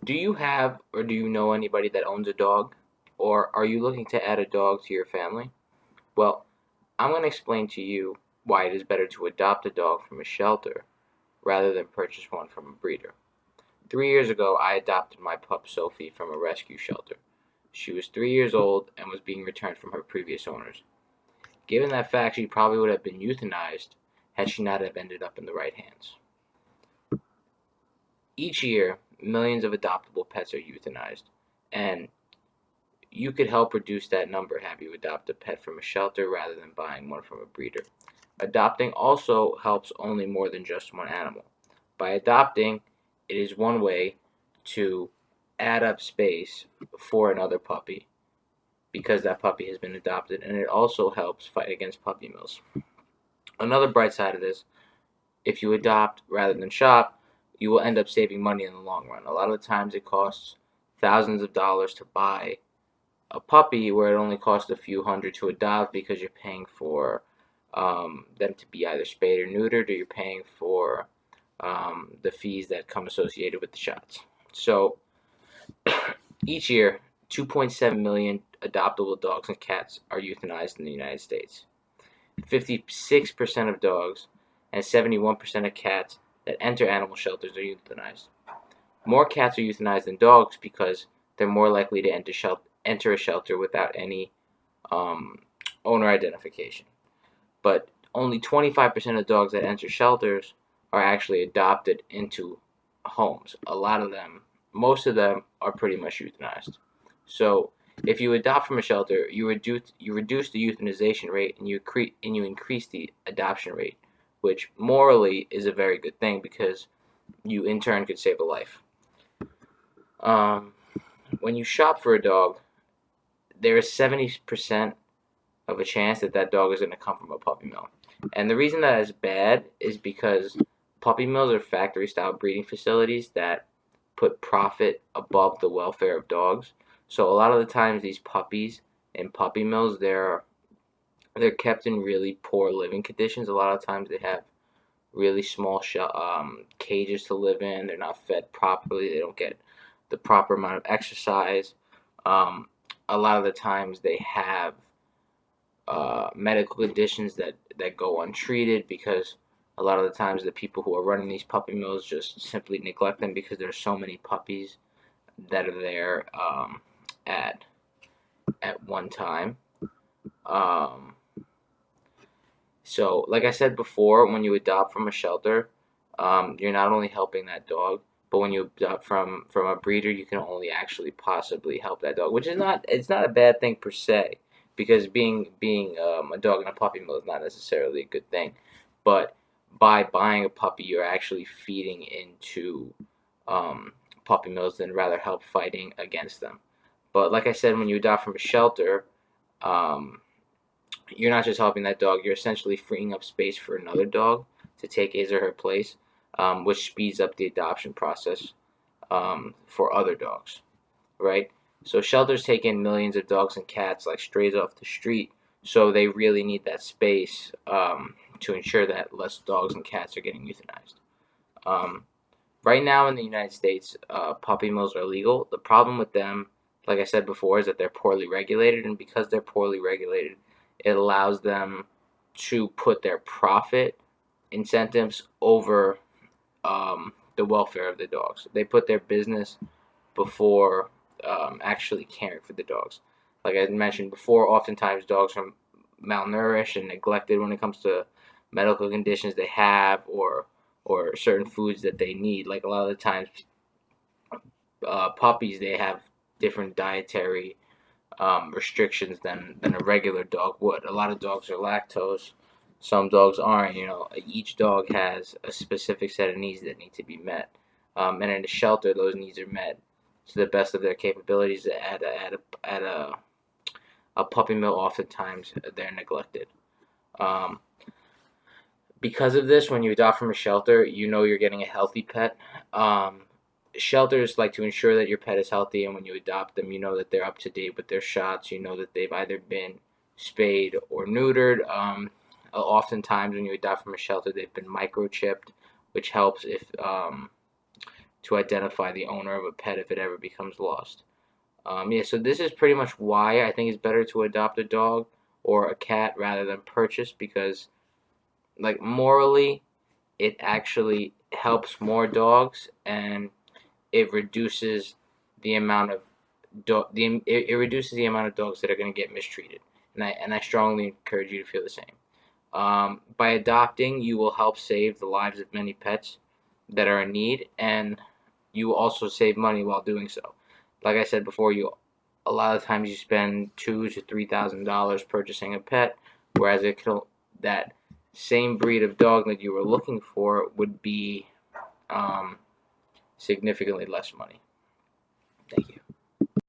Do you have or do you know anybody that owns a dog? Or are you looking to add a dog to your family? Well, I'm going to explain to you why it is better to adopt a dog from a shelter rather than purchase one from a breeder. 3 years ago, I adopted my pup Sophie from a rescue shelter. She was 3 years old and was being returned from her previous owners. Given that fact, she probably would have been euthanized had she not have ended up in the right hands. Each year, millions of adoptable pets are euthanized, and you could help reduce that number have you adopt a pet from a shelter rather than buying one from a breeder. Adopting also helps only more than just one animal. By adopting, it is one way to add up space for another puppy because that puppy has been adopted, and it also helps fight against puppy mills. Another bright side of this, if you adopt rather than shop, you will end up saving money in the long run. A lot of the times it costs thousands of dollars to buy a puppy where it only costs a few hundred to adopt because you're paying for them to be either spayed or neutered, or you're paying for the fees that come associated with the shots. So each year, 2.7 million adoptable dogs and cats are euthanized in the United States. 56% of dogs and 71% of cats that enter animal shelters are euthanized. More cats are euthanized than dogs because they're more likely to enter a shelter without any um, owner identification. But only 25% of dogs that enter shelters are actually adopted into homes. A lot of them, most of them, are pretty much euthanized. So if you adopt from a shelter, you reduce the euthanization rate and you increase the adoption rate, which morally is a very good thing because you in turn could save a life. Um, when you shop for a dog, there is 70% of a chance that that dog is going to come from a puppy mill. And the reason that is bad is because puppy mills are factory style breeding facilities that put profit above the welfare of dogs. So a lot of the times these puppies in puppy mills they're kept in really poor living conditions. A lot of times they have really small cages to live in. They're not fed properly. They don't get the proper amount of exercise. Um, a lot of the times they have medical conditions that go untreated because a lot of the times the people who are running these puppy mills just simply neglect them because there's so many puppies that are there at one time. Um, so, like I said before, when you adopt from a shelter, you're not only helping that dog, but when you adopt from a breeder, you can only actually possibly help that dog, which is not a bad thing per se, because being a dog in a puppy mill is not necessarily a good thing, but by buying a puppy, you're actually feeding into puppy mills and rather help fighting against them. But like I said, when you adopt from a shelter, um, you're not just helping that dog, you're essentially freeing up space for another dog to take his or her place, which speeds up the adoption process for other dogs, right? So shelters take in millions of dogs and cats like strays off the street, so they really need that space to ensure that less dogs and cats are getting euthanized. Um, right now in the United States, puppy mills are legal. The problem with them, like I said before, is that they're poorly regulated, and because they're poorly regulated, it allows them to put their profit incentives over the welfare of the dogs. They put their business before actually caring for the dogs. Like I mentioned before, oftentimes dogs are malnourished and neglected when it comes to medical conditions they have or certain foods that they need. Like a lot of the times, puppies they have different dietary restrictions than a regular dog would. A lot of dogs are lactose. Some dogs aren't. You know, each dog has a specific set of needs that need to be met. And in a shelter, those needs are met to the best of their capabilities. At a puppy mill, oftentimes they're neglected. Um, because of this, when you adopt from a shelter, you know you're getting a healthy pet. Um, Shelters like to ensure that your pet is healthy, and when you adopt them, you know that they're up to date with their shots. You know that they've either been spayed or neutered. Oftentimes, when you adopt from a shelter, they've been microchipped, which helps if to identify the owner of a pet if it ever becomes lost. Yeah, so this is pretty much why I think it's better to adopt a dog or a cat rather than purchase, because like morally it actually helps more dogs, and it reduces the amount of it reduces the amount of dogs that are going to get mistreated, and I strongly encourage you to feel the same. By adopting, you will help save the lives of many pets that are in need, and you will also save money while doing so. Like I said before, a lot of times you spend $2,000 to $3,000 purchasing a pet, whereas that same breed of dog that you were looking for would be significantly less money. Thank you.